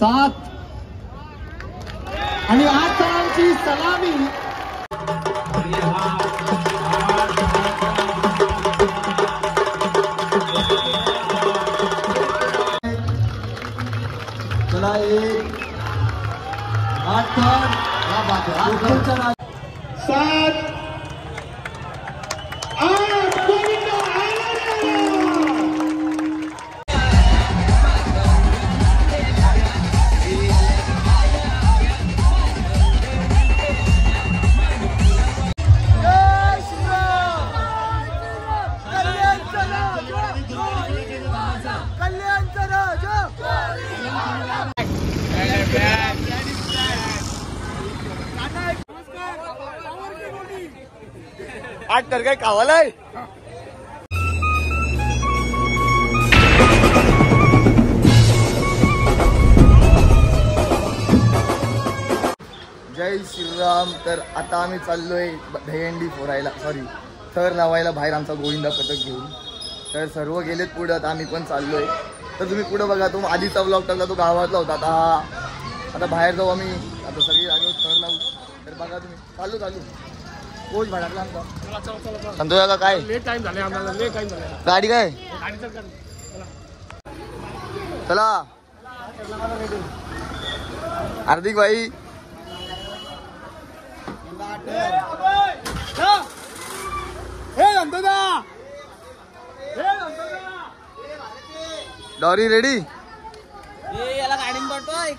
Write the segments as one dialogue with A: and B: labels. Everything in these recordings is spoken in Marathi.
A: 7 आणि 8 थरांची सलामी. चला 1 8 थर 7
B: 8 तर काय कावालाय. जय श्रीराम. तर आता आम्ही चाललोय दहीहंडी फोडायला, सॉरी थर लावायला बाहेर आमचा गोविंदा पथक घेऊन. तर सर्व गेलेत पुढे, आता आम्ही पण चाललोय. तर तुम्ही पुढे बघा, तो आधीचा ब्लॉग टाकला तो गावातला होता. आता बाहेर जाऊ आम्ही, आता सगळी जागेवर थर लावू. तर बघा तुम्ही, चालू कोच भाडकला आमचा संतोष का काय लेट टाइम झाले आम्हाला, लेट टाइम झाले. गाडी काय चला हार्दिक भाई. डॉरी रेडी
C: याला गाडीत पडतोय.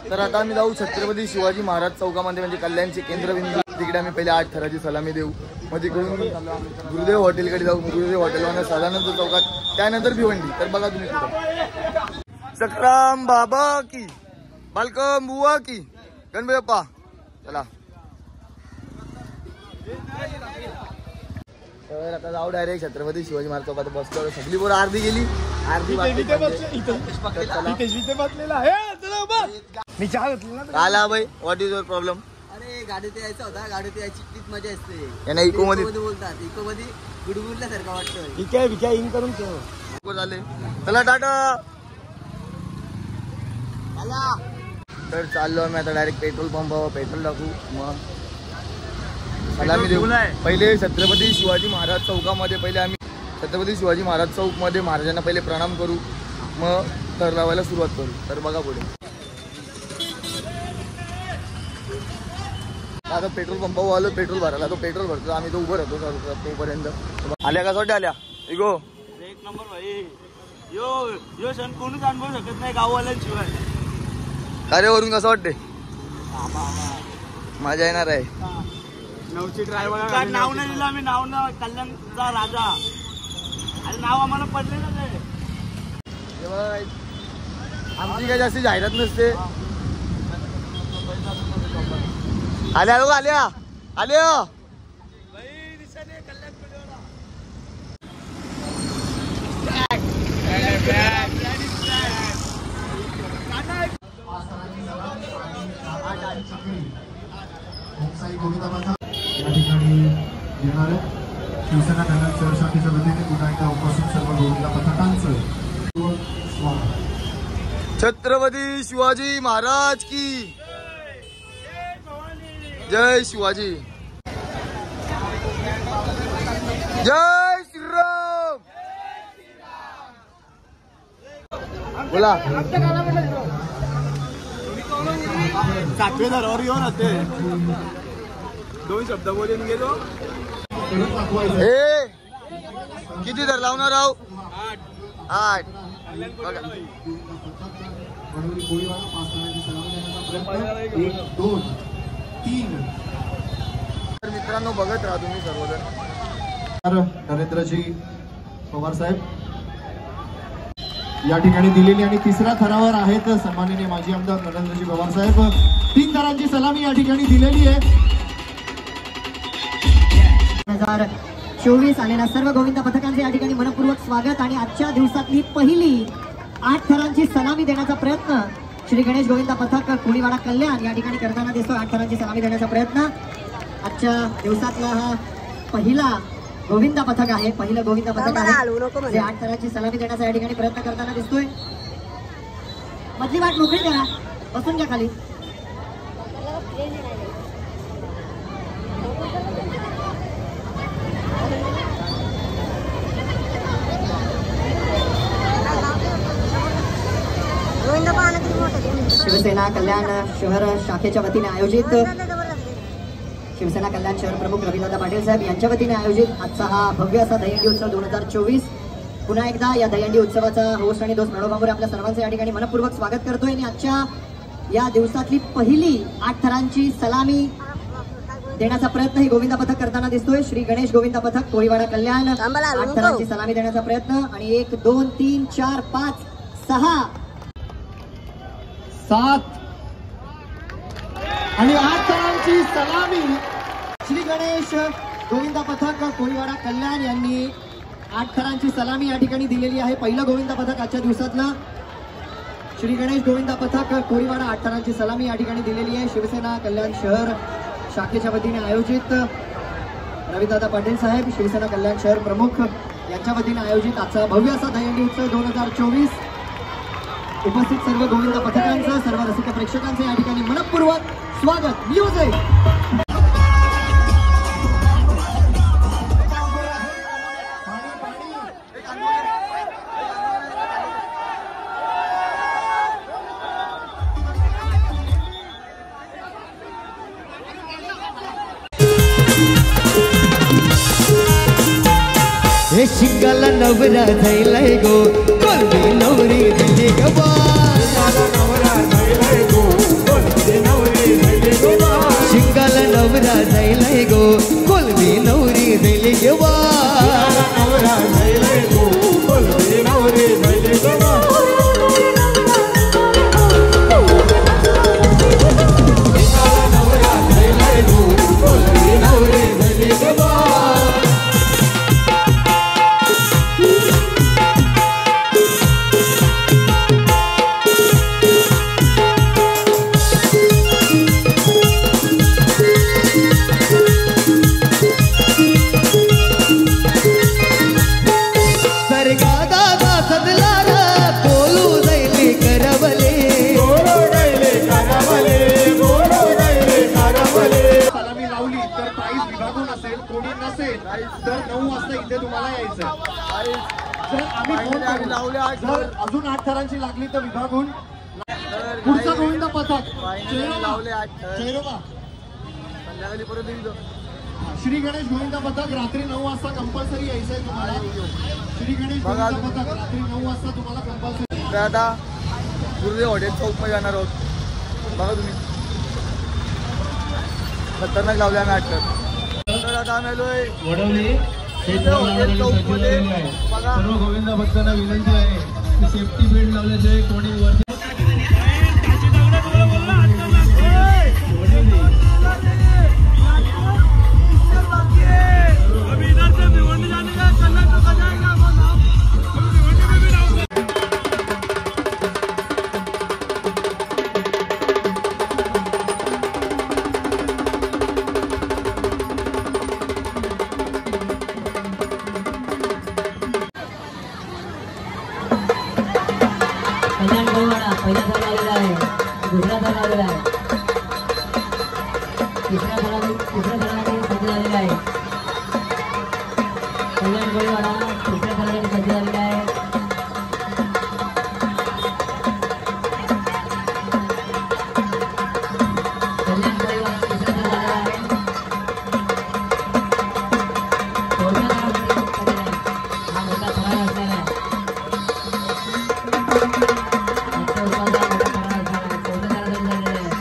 B: तर आता आम्ही जाऊ छत्रपती शिवाजी महाराज चौकामध्ये, म्हणजे कल्याणचे केंद्रबिंदू. तिकडे आम्ही पहिले 8 थराची सलामी देऊ. मग तिकडून गुरुदेव हॉटेलकडे जाऊ. गुरुदेव हॉटेलवर सदानंद चौकात, त्यानंतर भिवंडी. तर बघा तुम्ही कुठं. सक्रम बाबा की, बालकम बुवा की, गणपती बाप्पा. चला तर आता जाऊ डायरेक्ट छत्रपती शिवाजी महाराज चौकात. बसलो सगळी पोरं अर्धी गेली, अर्धी मी चहा घेतला. आला भाई, व्हॉट इज युअर प्रॉब्लेम.
C: अरे गाडीत यायचा होता, गाडीत यायची तीच मजा असते.
B: यांना इको मध्ये
C: बोलतात, इको मध्ये गुडगुडल्यासारखं वाटतं.
B: विक्या इन करून ठेव झाले. चला टाटा. तर चाललो आम्ही आता डायरेक्ट पेट्रोल पंपावर पेट्रोल टाकू. मग सलामी देऊ. पहिले छत्रपती शिवाजी महाराज चौकामध्ये, पहिले आम्ही छत्रपती शिवाजी महाराज चौक मध्ये महाराजांना पहिले प्रणाम करू, मग थर लावायला सुरुवात करू. तर बघा पुढे. आता पेट्रोल पंपावर आलो पेट्रोल भरायला. तो पेट्रोल भरतो, आम्ही तो उभं राहतो तोपर्यंत. आल्या का सोडे आल्या इगो
C: एक नंबर भाई. यो सण कोणीच अनुभवू शकत नाही गाववाल्यांशिवाय.
B: अरे वरून कसं वाटते. मजा येणार आहे.
C: नवची ड्रायव्हर नाव नाही दिलं आम्ही, नाव ना कल्याणचा राजा. अरे नाव आम्हाला पडलेलंच आहे.
B: आमची काही जास्ती जाहिरात नसते. आल्या लोक आल्या आल्या.
D: या ठिकाणी येणार शिवसेना कल्याण शहर शाखेच्या वतीने पुन्हा एकदा उपस्थित सर्व गोविंदा पथकांचं स्वागत.
B: छत्रपती शिवाजी महाराज की जय. शिवाजी जय श्रीराम. बोला.
C: 7व्या थरावर येऊन होते. 2 शब्द बोलून गेलो.
B: हे किती थर लावणार आहो. 8. बघा तर मित्रांनो बघत राहा तुम्ही सर्वजण.
D: नरेंद्रजी पवार साहेब या ठिकाणी दिलेली आणि 3ऱ्या थरावर आहेत सन्माननीय माजी आमदार नरेंद्रजी पवार साहेब. 3 थरांची सलामी या ठिकाणी दिलेली आहे.
E: 2024 आलेल्या सर्व गोविंदा पथकांचे या ठिकाणी मनपूर्वक स्वागत. आणि आजच्या दिवसातली पहिली 8 थरांची सलामी देण्याचा प्रयत्न श्री गणेश गोविंदा पथक कोळीवाडा कल्याण या ठिकाणी करताना दिसतो. 8 थरांची सलामी देण्याचा प्रयत्न. आजच्या दिवसातला हा पहिला गोविंदा पथक आहे, पहिलं गोविंदा पथक आहे जे 8 थराची सलामी देण्याचा या ठिकाणी प्रयत्न करताना दिसतोय. मधली वाट मोकळी करा, बसून घ्या खाली. शिवसेना कल्याण शहर शाखेच्या वतीने आयोजित शिवसेना कल्याण शहर प्रमुख रविदादा पाटील साहेब यांच्या वतीने आयोजित आजचा हा भव्य असा दहीहंडी उत्सव 2024. पुन्हा एकदा या दहीहंडी उत्सवाचा होस्ट आणि दोस्त नळोबामुळे आपल्या सर्वांचं या ठिकाणी मनपूर्वक स्वागत करतोय. आणि आजच्या या दिवसातली पहिली 8 थरांची सलामी देण्याचा प्रयत्न ही गोविंदा पथक करताना दिसतोय. श्री गणेश गोविंदा पथक कोळीवाडा कल्याण 8 थरांची सलामी देण्याचा प्रयत्न. आणि 1 2 3 4 5 6
A: 7 आणि 8 थरांची सलामी.
E: श्री गणेश गोविंदा पथक कोळीवाडा कल्याण यांनी 8 थरांची सलामी या ठिकाणी दिलेली आहे. पहिलं गोविंदा पथक आजच्या दिवसातलं श्री गणेश गोविंदा पथक कोळीवाडा 8 थरांची सलामी या ठिकाणी दिलेली आहे. शिवसेना कल्याण शहर शाखेच्या वतीने आयोजित रविदादा पाटील साहेब शिवसेना कल्याण शहर प्रमुख यांच्या वतीने आयोजित आजचा भव्य असा दहीहंडी उत्सव 2024. उपस्थित सर्व गोविंदा पथकांचं सर्व रसिक प्रेक्षकांचं या ठिकाणी मनपूर्वक स्वागत. म्युझिक
F: हे शिंगाला नवरा जायलाय गो कोलबी नवरी दिली ग बा. शिंगाला नवरा जायलाय गो कोलबी नवरी दिली ग बा.
D: तर 9 वाजता इथे तुम्हाला यायचं. जर आम्ही जर अजून 8 थरांची लागली तर विभागून पुढचा गोविंदा पथक चेरोबा
B: संध्याकाळी परत येईल.
D: श्री गणेश गोविंदा पथक रात्री 9 वाजता कंपल्सरी यायचंय तुम्हाला. श्री गणेश गोविंदा पथक रात्री 9 वाजता तुम्हाला कंपल्सरी.
B: तर आता गुरुदेव हॉटेल चौकमध्ये जाणार आहोत. बघा तुम्ही खतरनाक लावले आम्ही 8 तर. आता आम्ही आलोय हॉटेल चौकमध्ये. बघा
D: सर्व गोविंदा भक्तांना विनंती आहे की सेफ्टी बेल्ट लावल्याशिवाय कोणी वर
E: पहिला थर आलेला आहे, दुसरा थर आलेला आहे, तिसऱ्या थराने सज्ज झालेला आहे. कल्याण कोळीवाडा तिसऱ्या थराने सज्ज झालेला आहे. कल्याण कोळीवाडा तिसरा थर झालेला आहे. चौथ्या थरामध्ये हा मोठा थरार असलेला आहे. चौथ्या थराला झालेला आहे.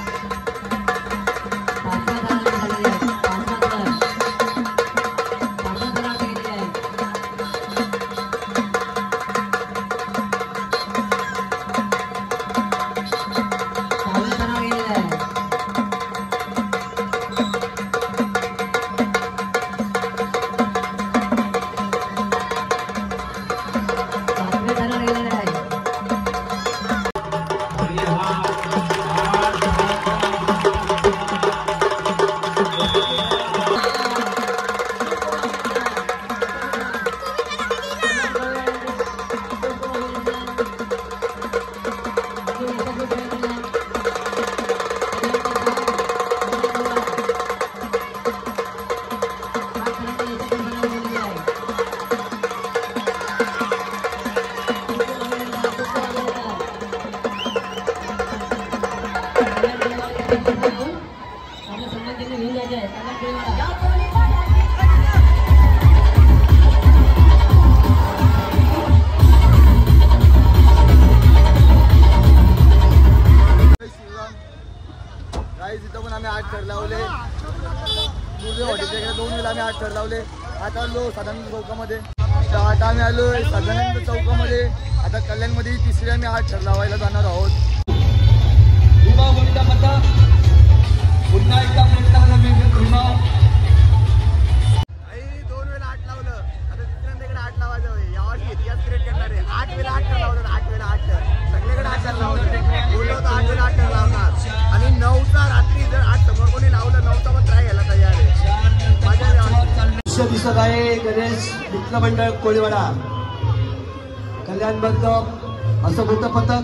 B: आलो सदानंद चौकामध्ये. आता आम्ही आलोय सदानंद चौकामध्ये. आता कल्याणमध्ये तिसरी आम्ही 8 थर लावायला जाणार आहोत. पुन्हा एकदा प्रयत्न 2 वेळा 8 लावलं. आता दुसऱ्यांदा इकडे 8 लावायचं आहे. यावर्षी इतिहास क्रिएट करणार आहे. 8 वेळा 8 लावलं. 8 वेळा 8 सगळीकडे 8 लावलं. बोललो तर 8 वेळा 8 लावणार. आणि 9चा रात्री जर 8 समोर कोणी लावलं 9चा मग ट्राय घ्यायला तयार आहे. माझ्या
A: दिसत आहे गणेश मित्र मंडळ कोळीवाडा कल्याण बंद असं मोठं पथक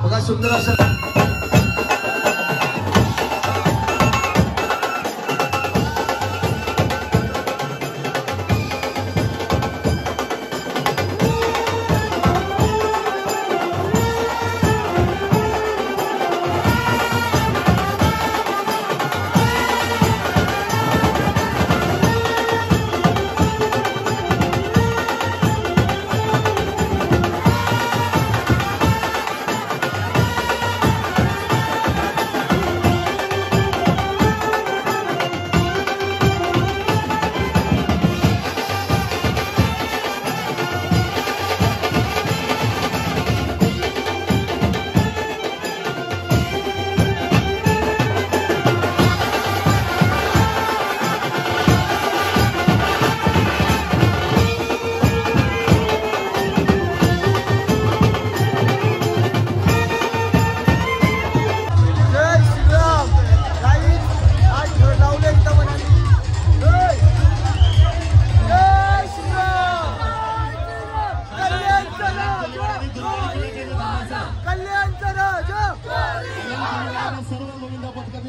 A: बघा. सुंदर असं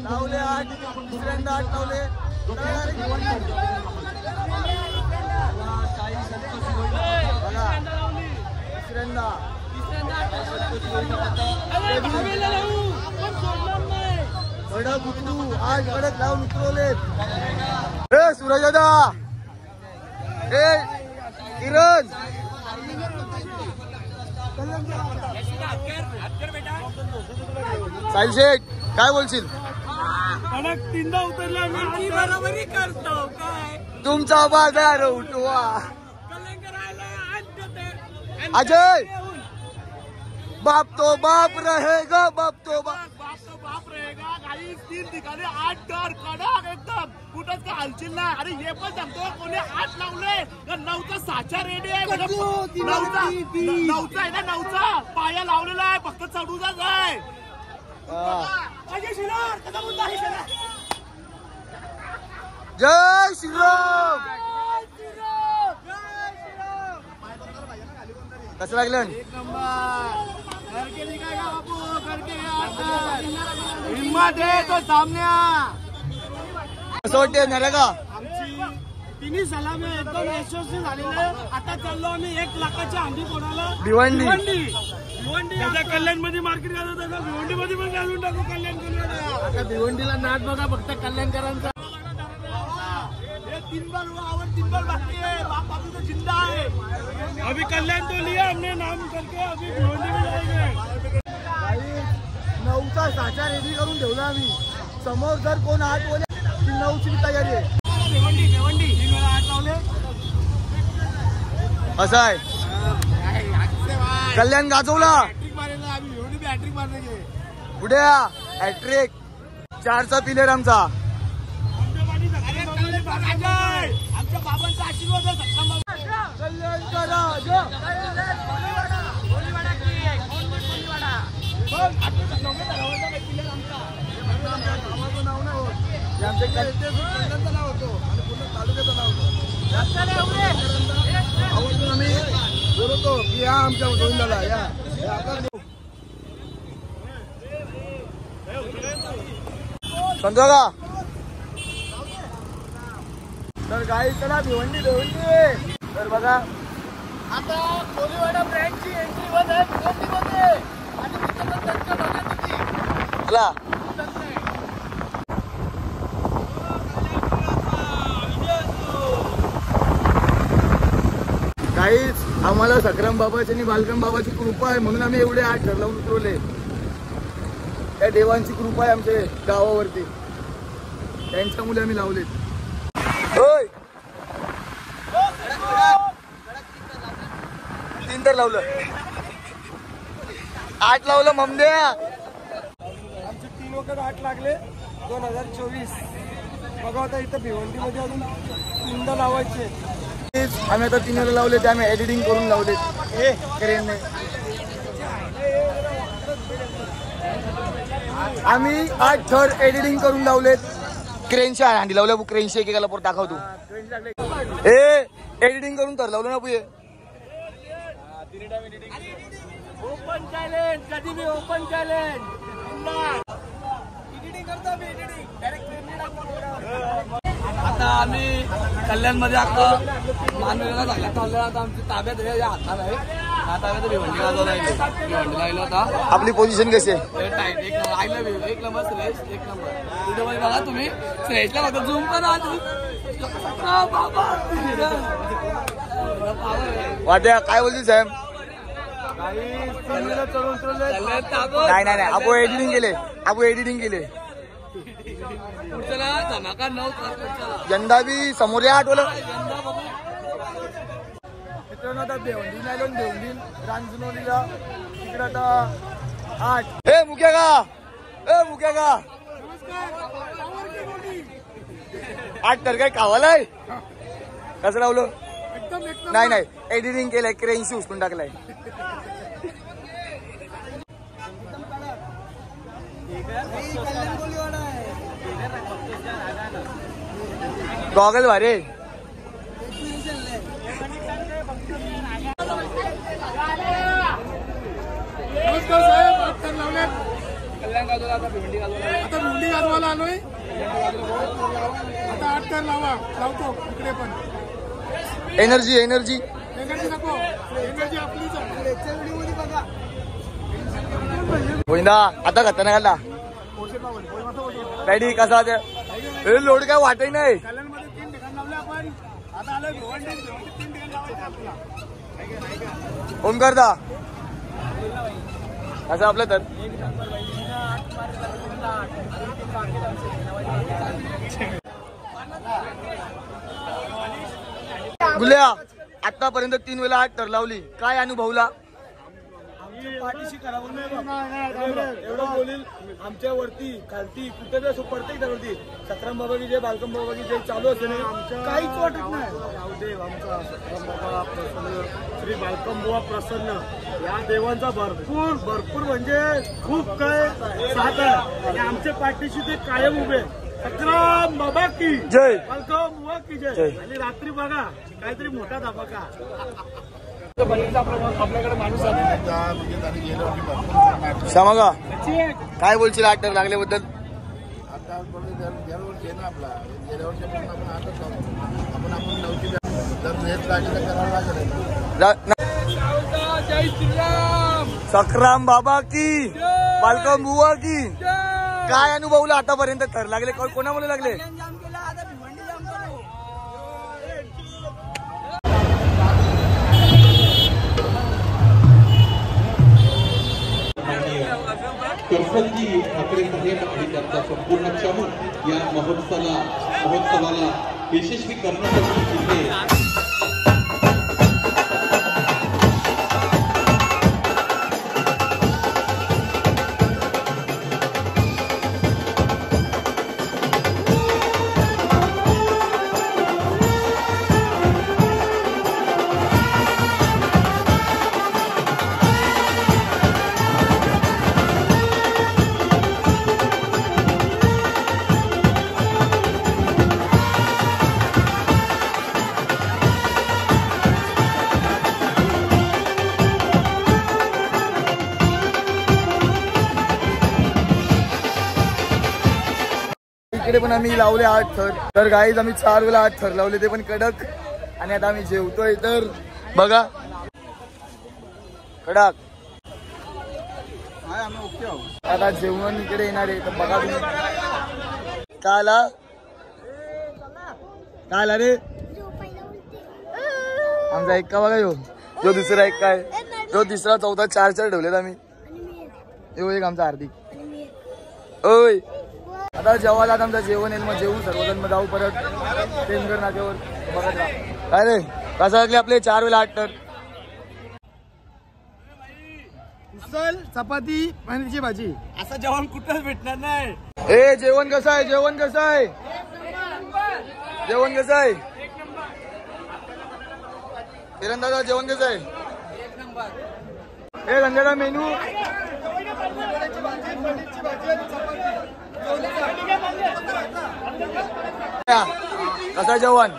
B: लावले 8 दुसऱ्यांदा 8 लावले. कडक उतरू आज कडक लावून उतरवले. सूरज दादा किरण साहिल शेठ काय बोलशील?
C: कडक 3दा उतरला मी बरोबरी करतो काय
B: तुमचा बाजार उठवा. अजय बाप तो बाप रहेगा. बाप तो बाप
C: रहेगा. काही 3 ठिकाणी 8 टन कडक एकदम कुठंच काय हालशील नाही. अरे हे पण सांगतो कोणी 8 लावले 9चा साचा रेडी आहे. 9चा आहे ना 9चा पाया लावलेला आहे फक्त चढूचाच आहे.
B: जय श्रीराम. कसं लागलं?
C: हिम्मत आहे तो सामन्या.
B: कसं वाटते नरेगा?
C: आमची तिन्ही सलामी एकदम यशस्वी झालेले. आता चाललो आम्ही 1 लाखाच्या हंडी कोणाला भिवंडी कल्याण मध्ये मार्केट घालत होता. भिवंडी मध्ये पण घालून टाकू कल्याण. आता भिवंडीला नाच बघा फक्त कल्याणकरांचा. 3 बार हुआ और 3 बार बाकी है. बाप अभी तो जिंदा है. अभी कल्याण तो लिया हमने नाम करके. अभी भिवंडी में जाएंगे.
B: 9चा साचा रेडी करून ठेवला आम्ही. समोर जर कोण 8 बोले की 9ची तयारी आहे.
C: भिवंडी 3 वेळा 8 लावले.
B: असं आहे कल्याण गाजवला.
C: हॅट्रिक मारेला आम्ही. भिवंडी बी हॅट्रिक मारले गे.
B: पुढे हॅट्रिक 4चा पिलर आमचा.
C: आमच्या बाबांचा आशीर्वाद आहे.
B: कल्याणचा राजा कल्याणचं नाव होतो आणि पूर्ण तालुक्याचं नाव होतं. आवर्जून आम्ही बोलवतो की या आमच्या गोविंदाला या. समजा का तर गाई चला भिवंडी. तर बघा
C: आता कोळीवाडा ब्रँडची एंट्री होत आहे भिवंडीमध्ये. आणि तिथं बघा तुम्ही
B: चला. काहीच आम्हाला सक्राम बाबाची आणि बालराम बाबाची कृपा आहे म्हणून आम्ही एवढे 8 ठर लावून उतरवले. त्या देवांची कृपा आहे आमच्या गावावरती. त्यांच्यामुळे आम्ही लावले. होय तर लावलं 8 लावलं ममद्या.
C: आमचे 3 वखत 8 लागले 2024. बघा आता इथं भिवंडी मध्ये अजून 3दा लावायचे.
B: आम्ही आता 3 वेळा लावले ते आम्ही एडिटिंग करून लावले क्रेनने. आम्ही 8 थर एडिटिंग करून लावलेत क्रेनच्या हांडी लावल्या. क्रेनशी एकेकाला परत दाखवतो. एडिटिंग करून तर लावलं ना पुये.
C: ओपन चॅलेंज कधी मी ओपन चॅलेंज आता आम्ही कल्याणमध्ये आता मानवेला झाला चाललं. आता आमची ताब्यात हे हातात आहे. ताब्यात भिवंडी गाजवला भिवंडी होता.
B: आपली पोझिशन कशी आहे?
C: एक नंबर श्रेयस. एक नंबर तिथे बघा तुम्ही श्रेयसला बघा झूम करा.
B: वाट्या काय बोलतील साहेब? नाही आपण एडिटिंग केले.
C: धमाका 9
B: यंदा बी समोर या आठवलं.
C: मित्रांनो आता भिवंडी नाही भिवंडी रांजणोलीला तिकडे आता 8.
B: मुक्या का 8 तर काय कावालाय कसं लावलं? नाही एडिटिंग केलंय. क्रेनशी उचलून टाकलाय. गॉगल भारे.
C: नमस्कार साहेब. 8 तर लावलेत कल्याण गाजवला. आता भिवंडी गाजवायला आलोय. आता 8 तर लावतो इकडे पण.
B: एनर्जी
C: नको. एनर्जी आपलीच आहे.
B: गोविंदा आता खतरनाक आला. रेडी कसा लोड काय वाटत नाही.
C: कल्याणमध्ये 3 ठिकाण लावले आपण. आता आलोय भिवंडी. 3 ठिकाण लावायचे आपल्याला.
B: ओमकार दा असं आपलं तर गुल्या आतापर्यंत 3 वेळा 8 तर लावली. काय अनुभवला?
C: पाठीशी करावं नाही एवढं बोलील. आमच्या वरती खालती कुठे बी असो प्रत्येक वरती सतराम बाबा की जय, बालकम बाबा की जय चालू असते नाही. काहीच वाटत नाही. रावदेव आमचा सतराम बाबा प्रसन्न, श्री बालकम बाबा प्रसन्न या देवांचा भरपूर म्हणजे खूप काय साथ आहे. आणि आमच्या पाठीशी ते कायम उभे. सतराम बाबा की
B: जय,
C: बालकम बाबा की जय. आणि रात्री बघा काहीतरी मोठा धमाका. आपल्याकडे माणूस
B: श्यामागा काय बोलशील 8 तर लागल्याबद्दल?
C: जय श्रीराम.
B: सतराम बाबा की, बालकम बुवा की. काय अनुभवलं आतापर्यंत? थर लागले कोणामुळे लागले?
G: करसलजी ठाकरे साहेब आणि त्यांचा संपूर्ण चमू या महोत्सवाला यशस्वी करण्यासाठी इथे
B: इकडे पण आम्ही लावले 8 थर. तर गाईज आम्ही 4 वेळा 8 थर लावले ते पण कडक. आणि आता आम्ही जेवतोय तर बघा कडक. आता जेवण इकडे येणार आहे तर बघा तुम्ही. काय रे आमचा एक का बघा जो दुसरा एक काय जो तिसरा चौथा 4 ठेवलेत आम्ही. यो एक आमचा हार्दिक. ओय आता जेवायला आमचं जेवण येईल. मग जेवू सर्वजण. मग जाऊ परत टेमघर नाक्यावर बघत राहा. काय रे कसं लागले आपले 4 वेळा 8 तर?
C: असल चपाती पनीरची भाजी. असं जेवण कुठंच भेटणार नाही.
B: ए जेवण कसं आहे? जेवण कसं आहे? जेवण कसं आहे? किरण दादा जेवण कसं आहे? हे संध्याचा मेनू कसं आहे जेवण?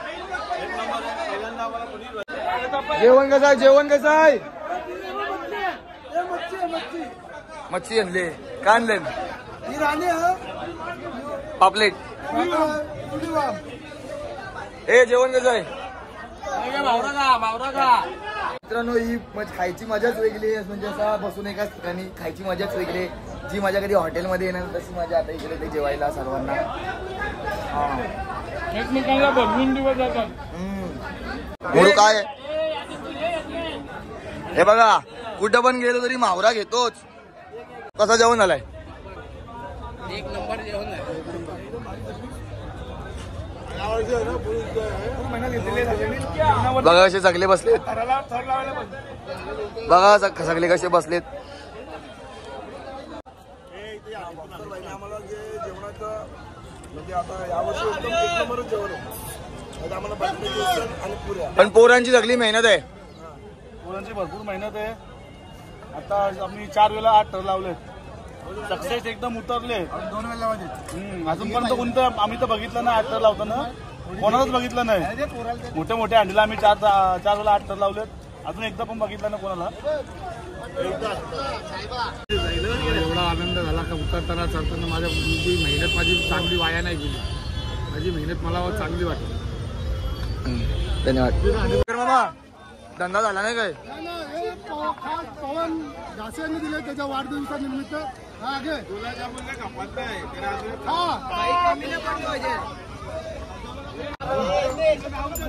B: जेवण कसं आहे? जेवण कसं आहे? मच्छी आणले. काय आणले? पापलेट. हे जेवण कसं आहे? मित्रांनो ही खायची मजाच वेगळी आहे. म्हणजे असं बसून एकाच ठिकाणी खायची मजाच वेगळी आहे. जी मजा कधी हॉटेलमध्ये येणार तशी मजा आता इकडे ते जेवायला सर्वांना.
C: एकमेकांना बघून दिवस जातात.
B: म्हणून काय हे बघा कुठं पण गेलो तरी मावरा घेतोच. कसं जेवण झालंय?
C: एक नंबर जेवण आहे.
B: बघा कसे सगळे बसलेत. बघा सगळे कसे बसलेत.
C: आम्हाला जे जेवणाचं म्हणजे आता यावर्षी एकदम एक नंबरच जेवण आहे. आम्हाला बासमती आणि पुऱ्या.
B: पण पोरांची सगळी मेहनत आहे.
C: पोरांची भरपूर मेहनत आहे. आता आम्ही 4 वेळा 8 थर लावलेत. सक्सेस एकदम उतरले. 2 वेळा लावले. अजूनपर्यंत कोणतं आम्ही तर बघितलं नाही 8 थर लावताना. कोणालाच बघितलं नाही. मोठ्या मोठ्या अंडीला आम्ही 4 वेळा 8 थर लावलेत. अजून एकदा पण बघितलं नाही कोणाला. एवढा आनंद झाला का उतरताना चढताना माझ्या मेहनत माझी चांगली वाया नाही गेली. माझी मेहनत मला चांगली वाटली.
B: धन्यवाद मामा. धंदा झाला नाही काय?
C: खास पवन घासे यांनी दिले त्याच्या वाढदिवसानिमित्त.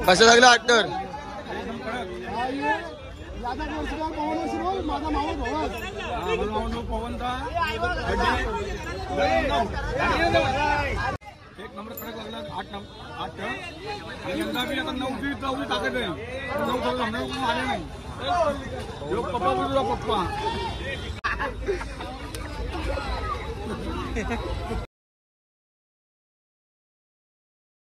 B: कसं लागलं अट्टर?
C: माझा मावळ पवनचा एक नंबर कडक लागला. 8 आणि यंदा मी आता 9 टाकत आहे. 9 आले नाही. पप्पा बोलतो पप्पा.